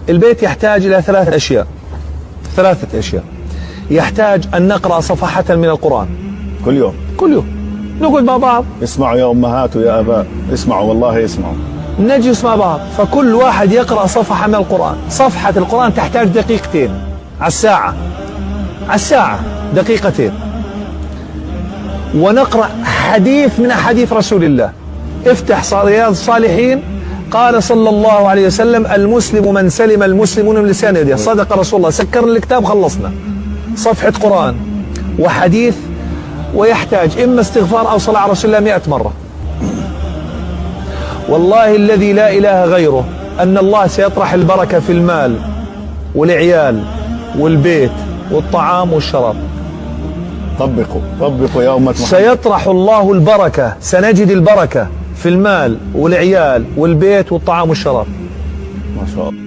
البيت يحتاج إلى ثلاثة أشياء. يحتاج أن نقرأ صفحة من القرآن كل يوم. كل يوم، نقعد مع بعض. اسمعوا يا أمهات ويا آباء، اسمعوا والله اسمعوا. نجلس مع بعض، فكل واحد يقرأ صفحة من القرآن. صفحة القرآن تحتاج دقيقتين على الساعة دقيقتين. ونقرأ حديث من أحاديث رسول الله. افتح رياض الصالحين، قال صلى الله عليه وسلم: المسلم من سلم المسلمون من لسانه ويده. صدق رسول الله. سكرنا الكتاب، خلصنا صفحة قرآن وحديث. ويحتاج إما استغفار أو صلاة على رسول الله 100 مرة. والله الذي لا إله غيره أن الله سيطرح البركة في المال والعيال والبيت والطعام والشراب. طبقوا يا أمة محمد. سيطرح الله البركة، سنجد البركة في المال والعيال والبيت والطعام والشراب. ما شاء الله.